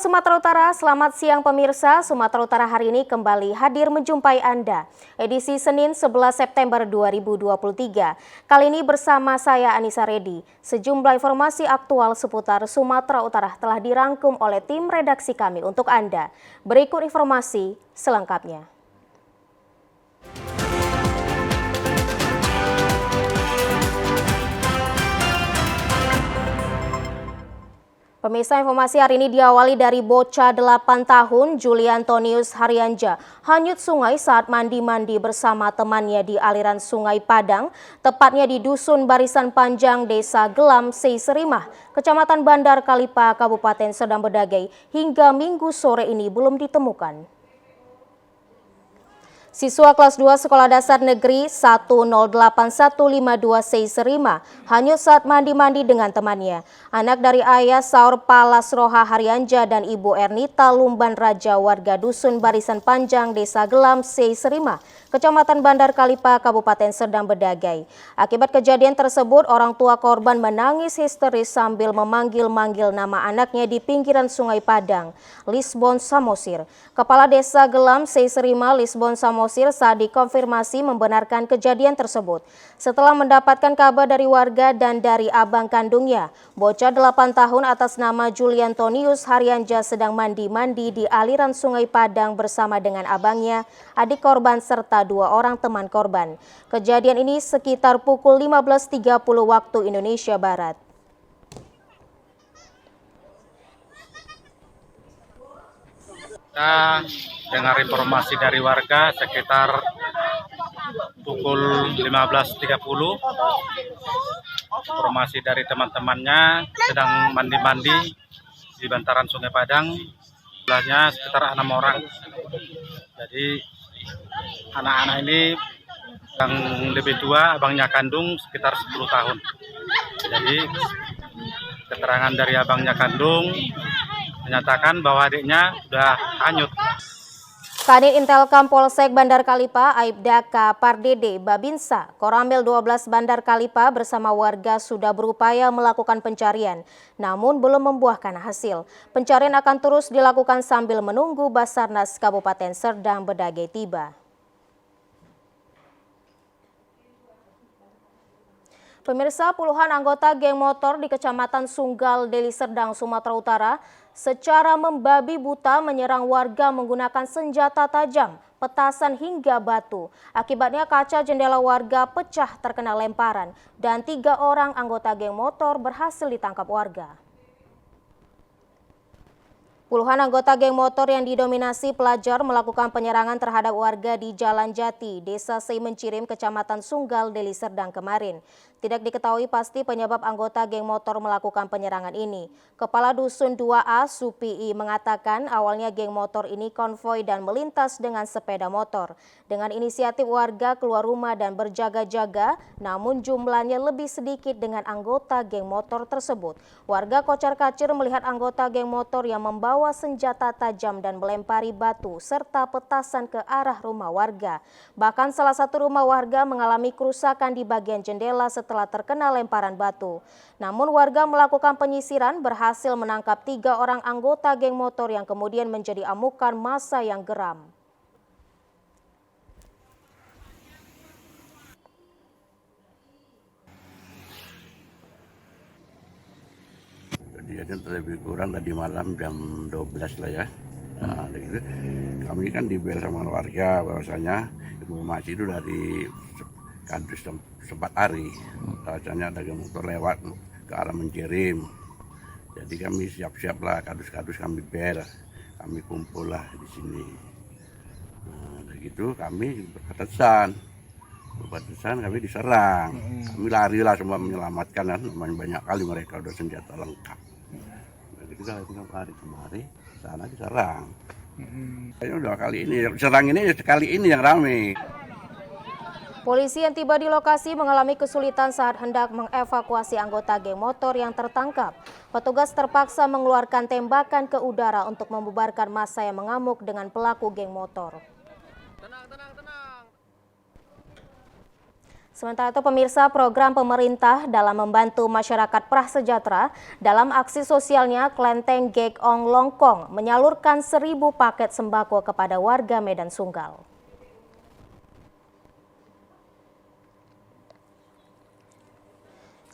Sumatera Utara, selamat siang pemirsa. Sumatera Utara hari ini kembali hadir menjumpai Anda. Edisi Senin 11 September 2023. Kali ini bersama saya Anissa Redi. Sejumlah informasi aktual seputar Sumatera Utara telah dirangkum oleh tim redaksi kami untuk Anda. Berikut informasi selengkapnya. Pemirsa, informasi hari ini diawali dari bocah 8 tahun Juliantonius Haryanja hanyut sungai saat mandi-mandi bersama temannya di aliran Sungai Padang, tepatnya di Dusun Barisan Panjang, Desa Gelam, Seiserimah, Kecamatan Bandar Kalipa, Kabupaten Serdang Bedagai, hingga Minggu sore ini belum ditemukan. Siswa kelas 2 Sekolah Dasar Negeri 108152 Seiserima hanyut saat mandi-mandi dengan temannya. Anak dari ayah Saur Palas Roha Haryanja dan ibu Ernita Lumban Raja warga Dusun Barisan Panjang, Desa Gelam, Seiserima, Kecamatan Bandar Kalipa, Kabupaten Serdang Bedagai. Akibat kejadian tersebut, orang tua korban menangis histeris sambil memanggil-manggil nama anaknya di pinggiran Sungai Padang, Lisbon Samosir. Kepala Desa Gelam, Seiserima, Lisbon Samosir saat dikonfirmasi membenarkan kejadian tersebut. Setelah mendapatkan kabar dari warga dan dari abang kandungnya, bocah 8 tahun atas nama Juliantonius Haryanja sedang mandi-mandi di aliran Sungai Padang bersama dengan abangnya, adik korban serta 2 orang teman korban. Kejadian ini sekitar pukul 15.30 waktu Indonesia Barat. Kita dengar informasi dari warga sekitar pukul 15.30. Informasi dari teman-temannya sedang mandi-mandi di bantaran Sungai Padang. Jumlahnya sekitar 6 orang. Jadi anak-anak ini yang lebih tua, abangnya kandung sekitar 10 tahun. Jadi keterangan dari abangnya kandung menyatakan bahwa adiknya sudah hanyut. Kadit Intelkam Polsek Bandar Kalipa, Aibda K. Pardede Babinsa, Koramil 12 Bandar Kalipa bersama warga sudah berupaya melakukan pencarian, namun belum membuahkan hasil. Pencarian akan terus dilakukan sambil menunggu Basarnas Kabupaten Serdang Bedagai tiba. Pemirsa, puluhan anggota geng motor di Kecamatan Sunggal, Deli Serdang, Sumatera Utara secara membabi buta menyerang warga menggunakan senjata tajam, petasan hingga batu. Akibatnya kaca jendela warga pecah terkena lemparan dan 3 orang anggota geng motor berhasil ditangkap warga. Puluhan anggota geng motor yang didominasi pelajar melakukan penyerangan terhadap warga di Jalan Jati, Desa Seimencirim, Kecamatan Sunggal, Deli Serdang kemarin. Tidak diketahui pasti penyebab anggota geng motor melakukan penyerangan ini. Kepala Dusun 2A, Supii, mengatakan awalnya geng motor ini konvoi dan melintas dengan sepeda motor. Dengan inisiatif warga keluar rumah dan berjaga-jaga, namun jumlahnya lebih sedikit dengan anggota geng motor tersebut. Warga kocar-kacir melihat anggota geng motor yang membawa senjata tajam dan melempari batu serta petasan ke arah rumah warga. Bahkan salah satu rumah warga mengalami kerusakan di bagian jendela setelah terkena lemparan batu. Namun warga melakukan penyisiran berhasil menangkap 3 orang anggota geng motor yang kemudian menjadi amukan massa yang geram. Kejadian lebih kurang tadi malam jam 12 lah ya. Nah, gitu. Kami kan dibel sama warga bahwasanya informasi itu dari kardus sempat hari. Bahwasanya ada motor lewat ke arah Mencirim. Jadi kami siap-siap lah, kardus-kardus kami bel, kami kumpul lah di sini. Nah, dari gitu kami berbatasan kami diserang. Kami lari lah semua menyelamatkan kan, banyak kali mereka udah senjata lengkap. Jadi kita lari kemari, sana diserang. Kayaknya udah kali ini, serang ini sekali ini yang ramai. Polisi yang tiba di lokasi mengalami kesulitan saat hendak mengevakuasi anggota geng motor yang tertangkap. Petugas terpaksa mengeluarkan tembakan ke udara untuk membubarkan massa yang mengamuk dengan pelaku geng motor. Sementara itu pemirsa, program pemerintah dalam membantu masyarakat prasejahtera dalam aksi sosialnya Klenteng Gek Ong Longkong menyalurkan 1.000 paket sembako kepada warga Medan Sunggal.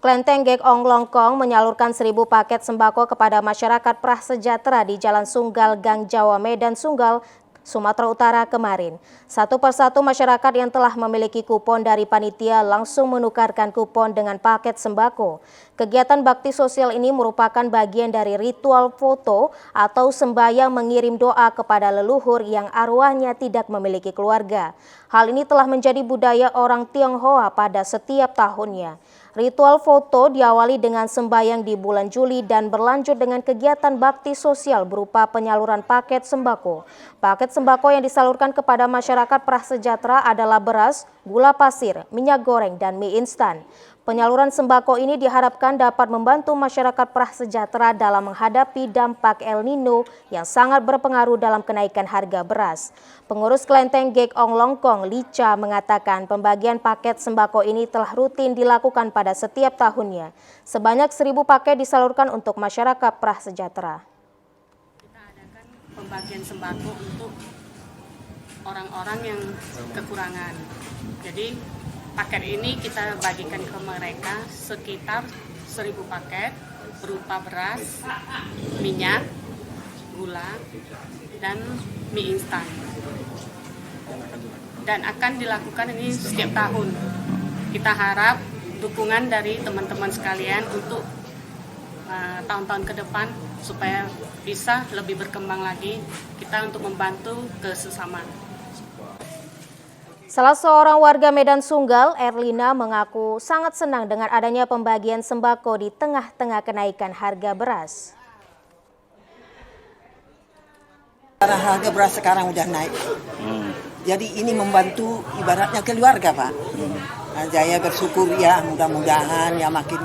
Klenteng Gek Ong Longkong menyalurkan 1.000 paket sembako kepada masyarakat prasejahtera di Jalan Sunggal, Gang Jawa, Medan Sunggal, Sumatera Utara kemarin. Satu persatu masyarakat yang telah memiliki kupon dari panitia langsung menukarkan kupon dengan paket sembako. Kegiatan bakti sosial ini merupakan bagian dari ritual foto atau sembahyang mengirim doa kepada leluhur yang arwahnya tidak memiliki keluarga. Hal ini telah menjadi budaya orang Tionghoa pada setiap tahunnya. Ritual foto diawali dengan sembahyang di bulan Juli dan berlanjut dengan kegiatan bakti sosial berupa penyaluran paket sembako. Paket sembako yang disalurkan kepada masyarakat prasejahtera adalah beras, gula pasir, minyak goreng, dan mie instan. Penyaluran sembako ini diharapkan dapat membantu masyarakat prasejahtera dalam menghadapi dampak El Nino yang sangat berpengaruh dalam kenaikan harga beras. Pengurus Klenteng Gek Ong Longkong, Lica, mengatakan pembagian paket sembako ini telah rutin dilakukan pada setiap tahunnya. Sebanyak 1.000 paket disalurkan untuk masyarakat prasejahtera. Kita adakan pembagian sembako untuk orang-orang yang kekurangan. Jadi paket ini kita bagikan ke mereka sekitar 1.000 paket berupa beras, minyak, gula, dan mie instan. Dan akan dilakukan ini setiap tahun. Kita harap dukungan dari teman-teman sekalian untuk tahun-tahun ke depan supaya bisa lebih berkembang lagi kita untuk membantu ke sesama. Salah seorang warga Medan Sunggal, Erlina, mengaku sangat senang dengan adanya pembagian sembako di tengah-tengah kenaikan harga beras. Karena harga beras sekarang udah naik, jadi ini membantu ibaratnya keluarga, Pak. Nah, saya bersyukur ya, mudah-mudahan ya makin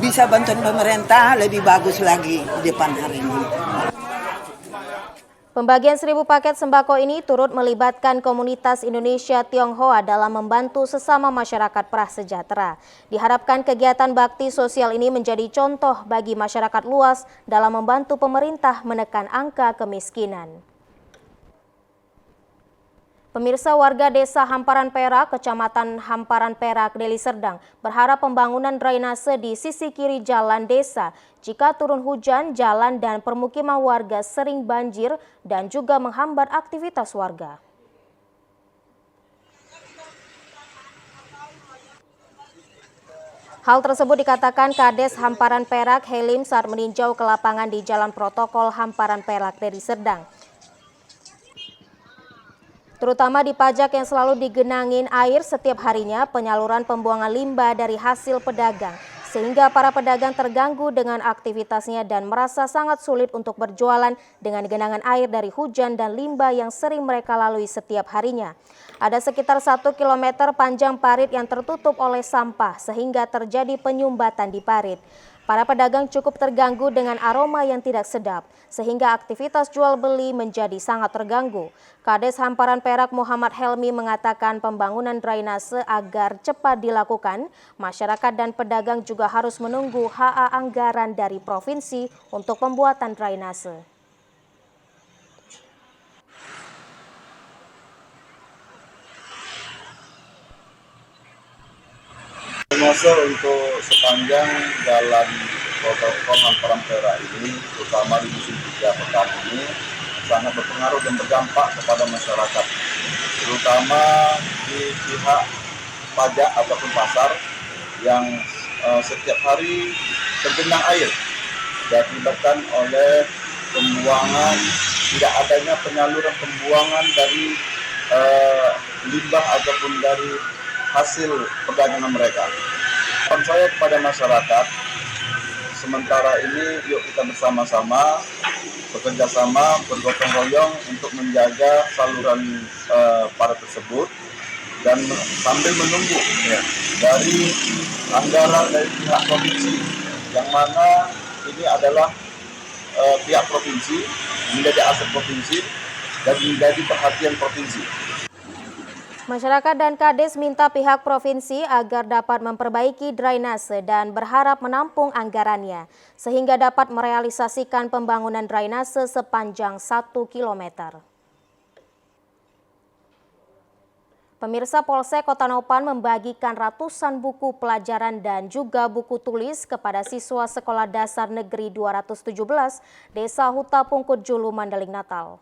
bisa bantuan pemerintah lebih bagus lagi di depan hari ini. Pembagian 1.000 paket sembako ini turut melibatkan komunitas Indonesia Tionghoa dalam membantu sesama masyarakat prasejahtera. Diharapkan kegiatan bakti sosial ini menjadi contoh bagi masyarakat luas dalam membantu pemerintah menekan angka kemiskinan. Pemirsa, warga Desa Hamparan Perak, Kecamatan Hamparan Perak, Deli Serdang berharap pembangunan drainase di sisi kiri jalan desa. Jika turun hujan, jalan dan permukiman warga sering banjir dan juga menghambat aktivitas warga. Hal tersebut dikatakan Kades Hamparan Perak Helim saat meninjau ke lapangan di Jalan Protokol Hamparan Perak, Deli Serdang. Terutama di pajak yang selalu digenangin air setiap harinya, penyaluran pembuangan limbah dari hasil pedagang, sehingga para pedagang terganggu dengan aktivitasnya dan merasa sangat sulit untuk berjualan dengan genangan air dari hujan dan limbah yang sering mereka lalui setiap harinya. Ada sekitar 1 km panjang parit yang tertutup oleh sampah sehingga terjadi penyumbatan di parit. Para pedagang cukup terganggu dengan aroma yang tidak sedap, sehingga aktivitas jual beli menjadi sangat terganggu. Kades Hamparan Perak Muhammad Helmi mengatakan pembangunan drainase agar cepat dilakukan, masyarakat dan pedagang juga harus menunggu HA anggaran dari provinsi untuk pembuatan drainase. Drainase untuk sepanjang jalan protokol Hamparan Perak ini, terutama di musim 3 pekan ini, sangat berpengaruh dan berdampak kepada masyarakat, terutama di pihak pajak ataupun pasar yang setiap hari tergenang air diakibatkan oleh pembuangan, tidak adanya penyaluran pembuangan dari limbah ataupun dari hasil perdagangan mereka. Pesan saya kepada masyarakat, sementara ini yuk kita bersama-sama bekerja sama, bergotong royong untuk menjaga saluran parit tersebut dan sambil menunggu dari anggaran dari pihak provinsi, yang mana ini adalah pihak provinsi, menjadi aset provinsi dan menjadi perhatian provinsi. Masyarakat dan Kades minta pihak provinsi agar dapat memperbaiki drainase dan berharap menampung anggarannya sehingga dapat merealisasikan pembangunan drainase sepanjang 1 km. Pemirsa, Polsek Kota Nopan membagikan ratusan buku pelajaran dan juga buku tulis kepada siswa Sekolah Dasar Negeri 217 Desa Huta Pungkut Julu, Mandailing, Natal.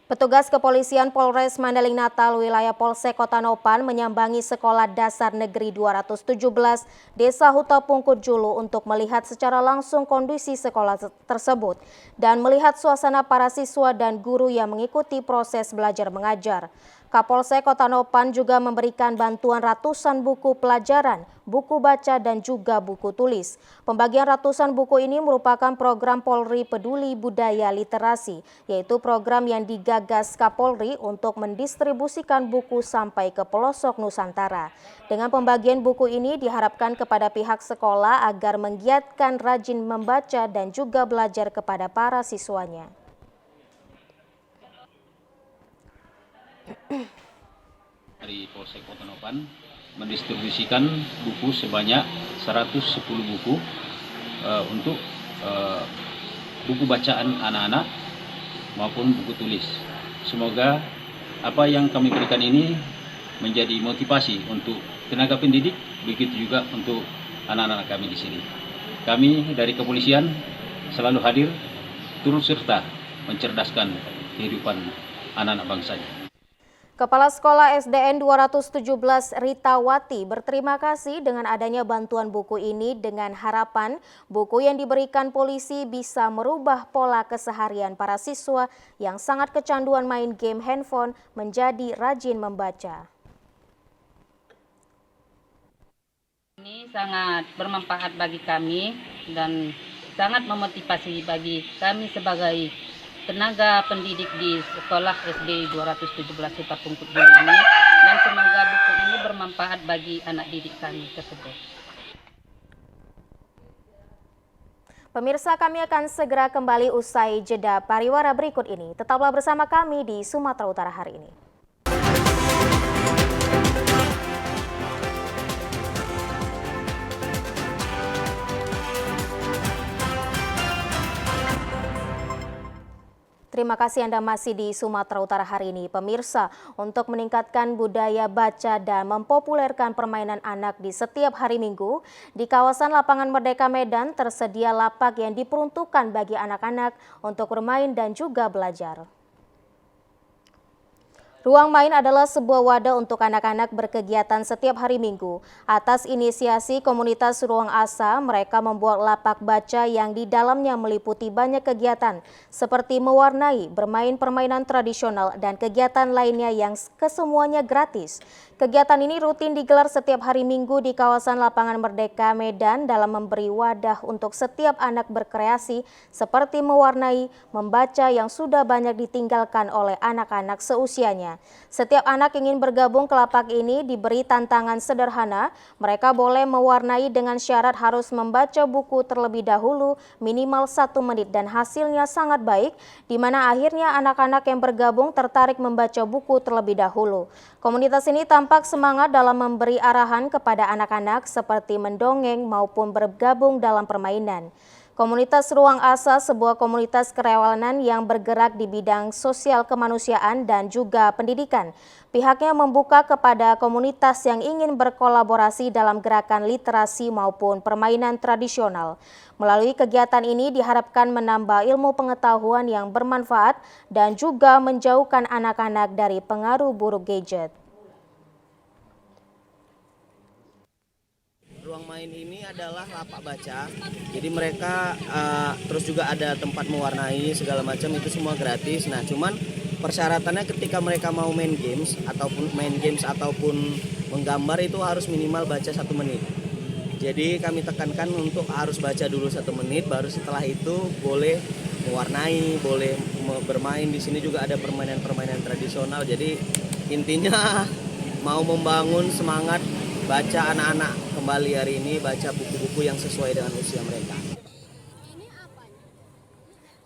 Petugas kepolisian Polres Mandailing Natal wilayah Polsek Kota Nopan menyambangi Sekolah Dasar Negeri 217 Desa Huta Pungkut Julu untuk melihat secara langsung kondisi sekolah tersebut dan melihat suasana para siswa dan guru yang mengikuti proses belajar mengajar. Kapolsek Kota Nopan juga memberikan bantuan ratusan buku pelajaran, buku baca dan juga buku tulis. Pembagian ratusan buku ini merupakan program Polri Peduli Budaya Literasi, yaitu program yang digagas Kapolri untuk mendistribusikan buku sampai ke pelosok Nusantara. Dengan pembagian buku ini diharapkan kepada pihak sekolah agar menggiatkan rajin membaca dan juga belajar kepada para siswanya. Dari Polsek Kota Nopan mendistribusikan buku sebanyak 110 buku untuk buku bacaan anak-anak maupun buku tulis. Semoga apa yang kami berikan ini menjadi motivasi untuk tenaga pendidik, begitu juga untuk anak-anak kami di sini. Kami dari kepolisian selalu hadir turut serta mencerdaskan kehidupan anak-anak bangsanya. Kepala Sekolah SDN 217 Rita Wati berterima kasih dengan adanya bantuan buku ini dengan harapan buku yang diberikan polisi bisa merubah pola keseharian para siswa yang sangat kecanduan main game handphone menjadi rajin membaca. Ini sangat bermanfaat bagi kami dan sangat memotivasi bagi kami sebagai tenaga pendidik di sekolah SD 217 Huta Pungkut Julu ini, dan semoga buku ini bermanfaat bagi anak didik kami tersebut. Pemirsa, kami akan segera kembali usai jeda pariwara berikut ini. Tetaplah bersama kami di Sumatera Utara hari ini. Terima kasih Anda masih di Sumatera Utara hari ini. Pemirsa, untuk meningkatkan budaya baca dan mempopulerkan permainan anak di setiap hari Minggu, di kawasan Lapangan Merdeka Medan tersedia lapak yang diperuntukkan bagi anak-anak untuk bermain dan juga belajar. Ruang main adalah sebuah wadah untuk anak-anak berkegiatan setiap hari Minggu. Atas inisiasi komunitas Ruang Asa, mereka membuat lapak baca yang di dalamnya meliputi banyak kegiatan seperti mewarnai, bermain permainan tradisional, dan kegiatan lainnya yang kesemuanya gratis. Kegiatan ini rutin digelar setiap hari Minggu di kawasan Lapangan Merdeka Medan dalam memberi wadah untuk setiap anak berkreasi seperti mewarnai, membaca yang sudah banyak ditinggalkan oleh anak-anak seusianya. Setiap anak ingin bergabung ke lapak ini diberi tantangan sederhana. Mereka boleh mewarnai dengan syarat harus membaca buku terlebih dahulu minimal 1 menit dan hasilnya sangat baik, di mana akhirnya anak-anak yang bergabung tertarik membaca buku terlebih dahulu. Komunitas ini tampak semangat dalam memberi arahan kepada anak-anak seperti mendongeng maupun bergabung dalam permainan. Komunitas Ruang Asa, sebuah komunitas kerewanan yang bergerak di bidang sosial kemanusiaan dan juga pendidikan. Pihaknya membuka kepada komunitas yang ingin berkolaborasi dalam gerakan literasi maupun permainan tradisional. Melalui kegiatan ini diharapkan menambah ilmu pengetahuan yang bermanfaat dan juga menjauhkan anak-anak dari pengaruh buruk gadget. Ruang main ini adalah lapak baca, jadi mereka terus juga ada tempat mewarnai segala macam, itu semua gratis. Nah, cuman persyaratannya ketika mereka mau main games ataupun menggambar itu harus minimal baca 1 menit. Jadi kami tekankan untuk harus baca dulu 1 menit, baru setelah itu boleh mewarnai, boleh bermain. Di sini juga ada permainan-permainan tradisional. Jadi intinya mau membangun semangat baca anak-anak kembali hari ini, baca buku-buku yang sesuai dengan usia mereka.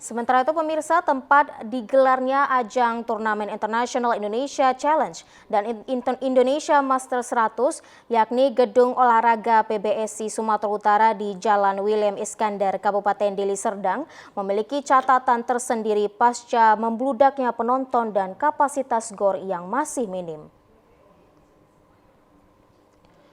Sementara itu pemirsa, tempat digelarnya ajang turnamen International Indonesia Challenge dan Indonesia Master 100 yakni Gedung Olahraga PBSI Sumatera Utara di Jalan William Iskandar, Kabupaten Deli Serdang memiliki catatan tersendiri pasca membludaknya penonton dan kapasitas GOR yang masih minim.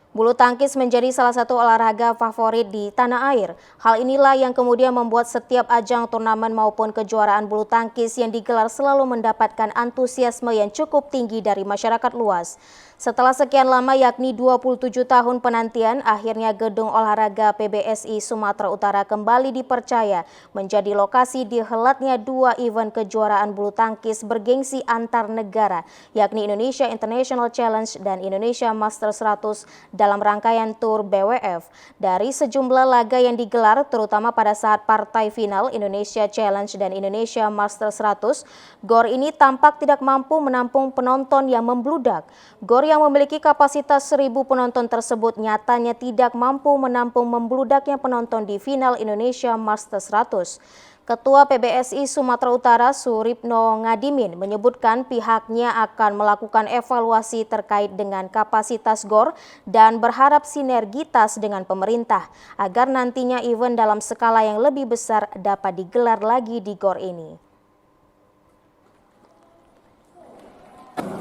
Bulu tangkis menjadi salah satu olahraga favorit di tanah air. Hal inilah yang kemudian membuat setiap ajang turnamen maupun kejuaraan bulu tangkis yang digelar selalu mendapatkan antusiasme yang cukup tinggi dari masyarakat luas. Setelah sekian lama yakni 27 tahun penantian, akhirnya Gedung Olahraga PBSI Sumatera Utara kembali dipercaya menjadi lokasi dihelatnya dua event kejuaraan bulu tangkis bergengsi antar negara, yakni Indonesia International Challenge dan Indonesia Master 100 dalam rangkaian tur BWF. Dari sejumlah laga yang digelar, terutama pada saat partai final Indonesia Challenge dan Indonesia Master 100, GOR ini tampak tidak mampu menampung penonton yang membludak. GOR yang memiliki kapasitas 1.000 penonton tersebut nyatanya tidak mampu menampung membludaknya penonton di final Indonesia Master 100. Ketua PBSI Sumatera Utara Suripno Ngadimin menyebutkan pihaknya akan melakukan evaluasi terkait dengan kapasitas GOR dan berharap sinergitas dengan pemerintah agar nantinya event dalam skala yang lebih besar dapat digelar lagi di GOR ini.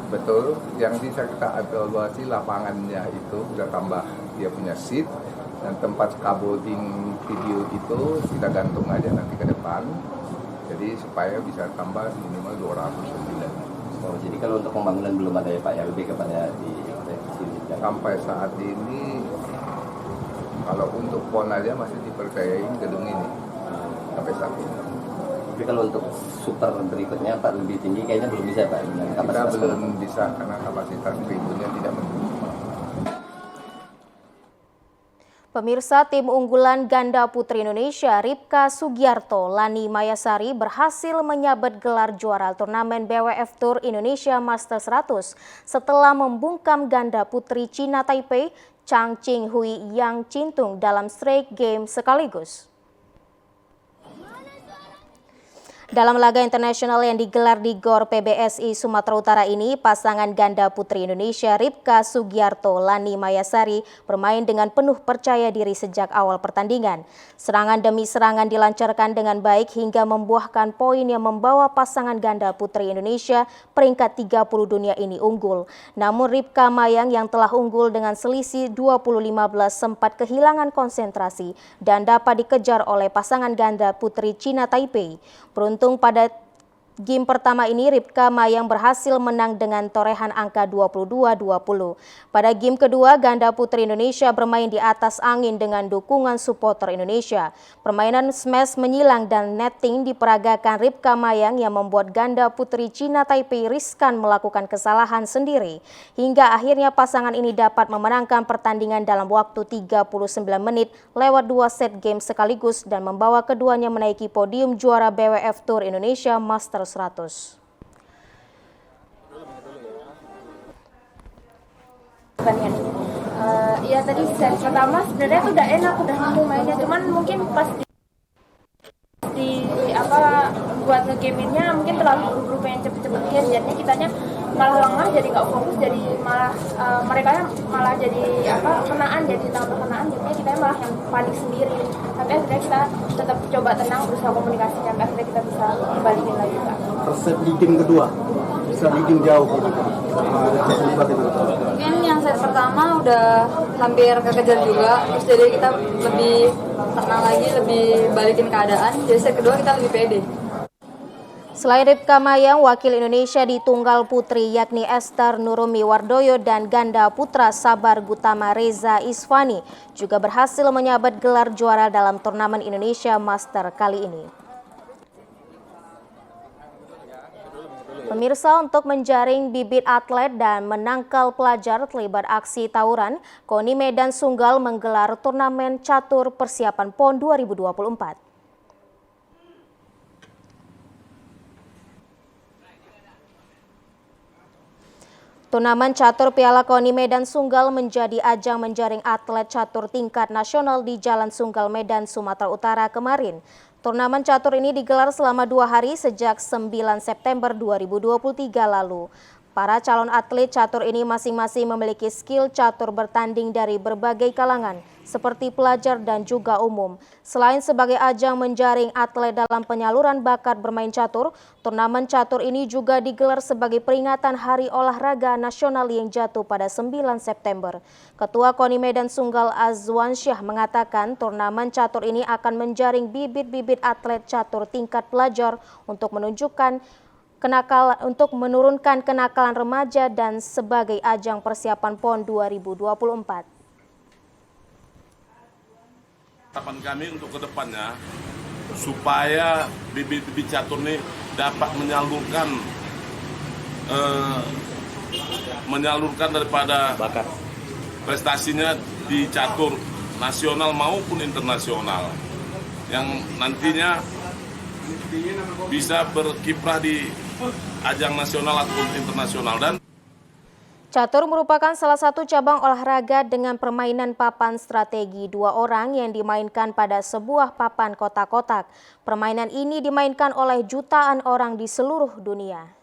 Betul, yang bisa kita evaluasi lapangannya itu udah tambah dia punya seat dan tempat scaffolding video itu kita gantung aja nanti ke depan. Jadi supaya bisa tambah minimal 209. Oh, jadi kalau untuk pembangunan belum ada ya Pak, ya lebih kepada di sini. Sampai saat ini kalau untuk PON aja masih dipercayain gedung ini sampai saat ini. Tapi kalau untuk super berikutnya Pak lebih tinggi kayaknya belum bisa Pak. Kita belum bisa karena kapasitas tribunnya tidak mendukung. Pemirsa, tim unggulan ganda putri Indonesia Ripka Sugiarto Lani Mayasari berhasil menyabet gelar juara turnamen BWF Tour Indonesia Master 100 setelah membungkam ganda putri Cina Taipei Chang Ching Hui Yang Cintung dalam straight game sekaligus. Dalam laga internasional yang digelar di GOR PBSI Sumatera Utara ini, pasangan ganda putri Indonesia Ripka Sugiarto Lani Mayasari bermain dengan penuh percaya diri sejak awal pertandingan. Serangan demi serangan dilancarkan dengan baik hingga membuahkan poin yang membawa pasangan ganda putri Indonesia peringkat 30 dunia ini unggul. Namun Ripka Mayang yang telah unggul dengan selisih 20-15 sempat kehilangan konsentrasi dan dapat dikejar oleh pasangan ganda putri Cina Taipei. Beruntung pada game pertama ini Ripka Mayang berhasil menang dengan torehan angka 22-20. Pada game kedua, ganda putri Indonesia bermain di atas angin dengan dukungan supporter Indonesia. Permainan smash menyilang dan netting diperagakan Ripka Mayang yang membuat ganda putri Cina Taipei riskan melakukan kesalahan sendiri. Hingga akhirnya pasangan ini dapat memenangkan pertandingan dalam waktu 39 menit lewat 2 set game sekaligus dan membawa keduanya menaiki podium juara BWF Tour Indonesia Master 100. Iya tadi set pertama sebenarnya tuh udah enak, udah nemu mainnya, cuman mungkin pas buat nge-game-nya mungkin terlalu buru-buru pengen cepet-cepet game, jadinya kitanya malah lengah, jadi nggak fokus, jadi malah mereka malah jadi kenaan, jadi tambah kenaan, jadinya kita malah yang panik sendiri. Tapi akhirnya kita tetap coba tenang, berusaha komunikasi, sampai akhirnya kita bisa balikin lagi Kak. Resep di game kedua bisa leading jauh gitu. Mungkin yang set pertama udah hampir kekejar juga, terus jadi kita lebih tenang lagi, lebih balikin keadaan. Jadi set kedua kita lebih pede. Selain Ripka Mayang, wakil Indonesia di tunggal putri yakni Esther Nurumi Wardoyo dan ganda putra Sabar Gutama Reza Isfani juga berhasil menyabet gelar juara dalam turnamen Indonesia Master kali ini. Pemirsa, untuk menjaring bibit atlet dan menangkal pelajar terlibat aksi tawuran, KONI Medan Sunggal menggelar turnamen catur persiapan PON 2024. Turnamen catur Piala KONI Medan Sunggal menjadi ajang menjaring atlet catur tingkat nasional di Jalan Sunggal Medan, Sumatera Utara kemarin. Turnamen catur ini digelar selama 2 hari sejak 9 September 2023 lalu. Para calon atlet catur ini masing-masing memiliki skill catur bertanding dari berbagai kalangan, seperti pelajar dan juga umum. Selain sebagai ajang menjaring atlet dalam penyaluran bakat bermain catur, turnamen catur ini juga digelar sebagai peringatan Hari Olahraga Nasional yang jatuh pada 9 September. Ketua KONI Medan Sunggal Azwansyah mengatakan turnamen catur ini akan menjaring bibit-bibit atlet catur tingkat pelajar untuk menurunkan kenakalan remaja dan sebagai ajang persiapan PON 2024. Harapan kami untuk kedepannya supaya bibit-bibit catur ini dapat menyalurkan daripada bakat prestasinya di catur nasional maupun internasional yang nantinya bisa berkiprah di ajang nasional ataupun internasional. Dan catur merupakan salah satu cabang olahraga dengan permainan papan strategi 2 orang yang dimainkan pada sebuah papan kotak-kotak. Permainan ini dimainkan oleh jutaan orang di seluruh dunia.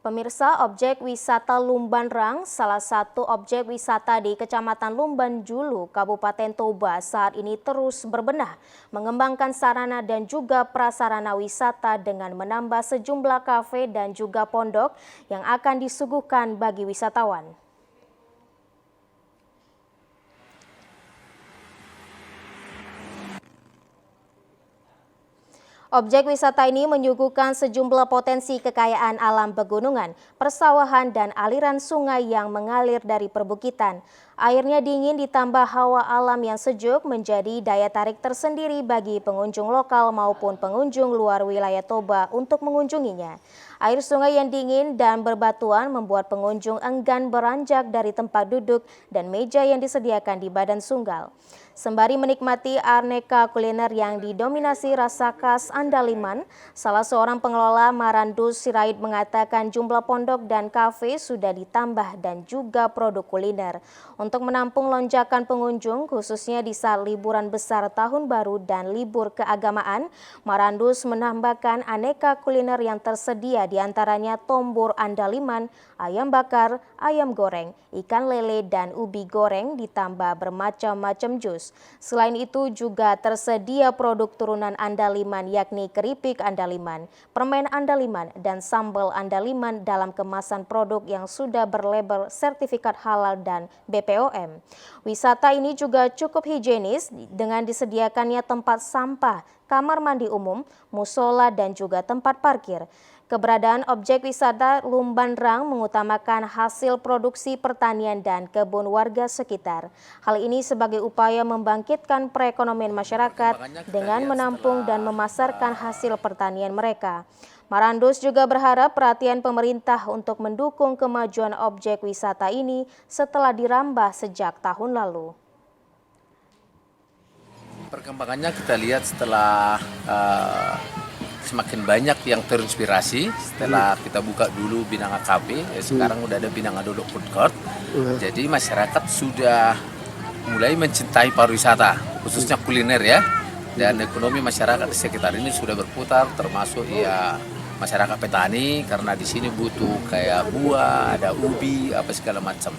Pemirsa, objek wisata Lumban Rang, salah satu objek wisata di Kecamatan Lumban Julu, Kabupaten Toba saat ini terus berbenah, mengembangkan sarana dan juga prasarana wisata dengan menambah sejumlah kafe dan juga pondok yang akan disuguhkan bagi wisatawan. Objek wisata ini menyuguhkan sejumlah potensi kekayaan alam pegunungan, persawahan, dan aliran sungai yang mengalir dari perbukitan. Airnya dingin ditambah hawa alam yang sejuk menjadi daya tarik tersendiri bagi pengunjung lokal maupun pengunjung luar wilayah Toba untuk mengunjunginya. Air sungai yang dingin dan berbatuan membuat pengunjung enggan beranjak dari tempat duduk dan meja yang disediakan di badan sunggal. Sembari menikmati aneka kuliner yang didominasi rasa khas andaliman, salah seorang pengelola Marandus Sirait mengatakan jumlah pondok dan kafe sudah ditambah dan juga produk kuliner. Untuk menampung lonjakan pengunjung, khususnya di saat liburan besar Tahun Baru dan libur keagamaan, Marandus menambahkan aneka kuliner yang tersedia diantaranya tombur andaliman, ayam bakar, ayam goreng, ikan lele, dan ubi goreng ditambah bermacam-macam jus. Selain itu juga tersedia produk turunan andaliman yakni keripik andaliman, permen andaliman, dan sambal andaliman dalam kemasan produk yang sudah berlabel sertifikat halal dan BPOM. Wisata ini juga cukup higienis dengan disediakannya tempat sampah, kamar mandi umum, musola, dan juga tempat parkir. Keberadaan objek wisata Lumban Rang mengutamakan hasil produksi pertanian dan kebun warga sekitar. Hal ini sebagai upaya membangkitkan perekonomian masyarakat dengan menampung dan memasarkan hasil pertanian mereka. Marandus juga berharap perhatian pemerintah untuk mendukung kemajuan objek wisata ini setelah dirambah sejak tahun lalu. Perkembangannya kita lihat setelah semakin banyak yang terinspirasi setelah kita buka dulu Binanga Cafe, sekarang udah ada Binanga Dodok Food Court. Jadi masyarakat sudah mulai mencintai pariwisata, khususnya kuliner ya. Dan ekonomi masyarakat di sekitar ini sudah berputar, termasuk ya masyarakat petani karena di sini butuh kayak buah, ada ubi, apa segala macam.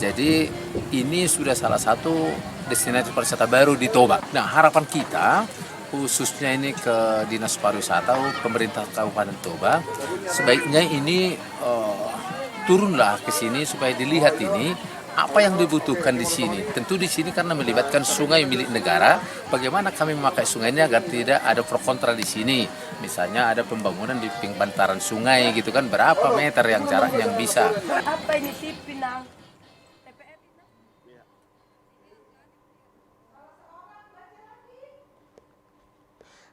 Jadi ini sudah salah satu destinasi pariwisata baru di Toba. Nah, harapan kita khususnya ini ke Dinas Pariwisata, pemerintah Kabupaten Toba, sebaiknya ini turunlah ke sini supaya dilihat ini apa yang dibutuhkan di sini. Tentu di sini karena melibatkan sungai milik negara, bagaimana kami memakai sungainya agar tidak ada pro kontra di sini. Misalnya ada pembangunan di pinggir bantaran sungai gitu kan, berapa meter yang jarak yang bisa. Apa ini sih Pinang?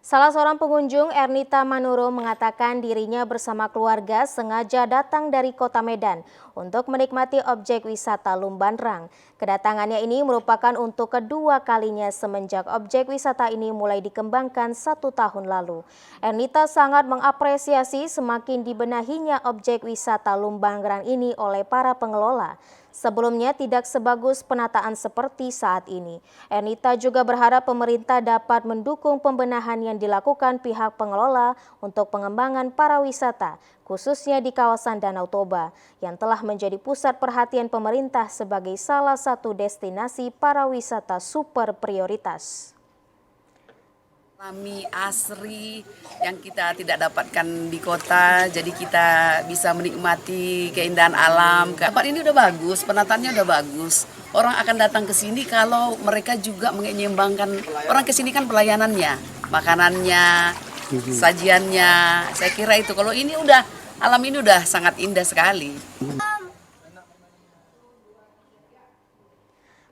Salah seorang pengunjung, Ernita Manuro, mengatakan dirinya bersama keluarga sengaja datang dari kota Medan untuk menikmati objek wisata Lumban Rang. Kedatangannya ini merupakan untuk kedua kalinya semenjak objek wisata ini mulai dikembangkan 1 tahun lalu. Ernita sangat mengapresiasi semakin dibenahinya objek wisata Lumban Rang ini oleh para pengelola. Sebelumnya tidak sebagus penataan seperti saat ini. Ernita juga berharap pemerintah dapat mendukung pembenahan yang dilakukan pihak pengelola untuk pengembangan pariwisata, khususnya di kawasan Danau Toba, yang telah menjadi pusat perhatian pemerintah sebagai salah satu destinasi pariwisata super prioritas. Alami asri yang kita tidak dapatkan di kota, jadi kita bisa menikmati keindahan alam. Tempat ini udah bagus, penataannya udah bagus. Orang akan datang ke sini kalau mereka juga menyeimbangkan. Orang ke sini kan pelayanannya, makanannya, sajiannya. Saya kira itu kalau ini udah alam ini udah sangat indah sekali.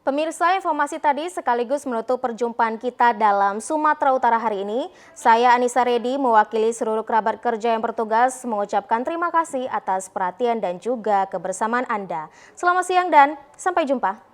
Pemirsa, informasi tadi sekaligus menutup perjumpaan kita dalam Sumatera Utara hari ini. Saya Anissa Redi mewakili seluruh kerabat kerja yang bertugas mengucapkan terima kasih atas perhatian dan juga kebersamaan Anda. Selamat siang dan sampai jumpa.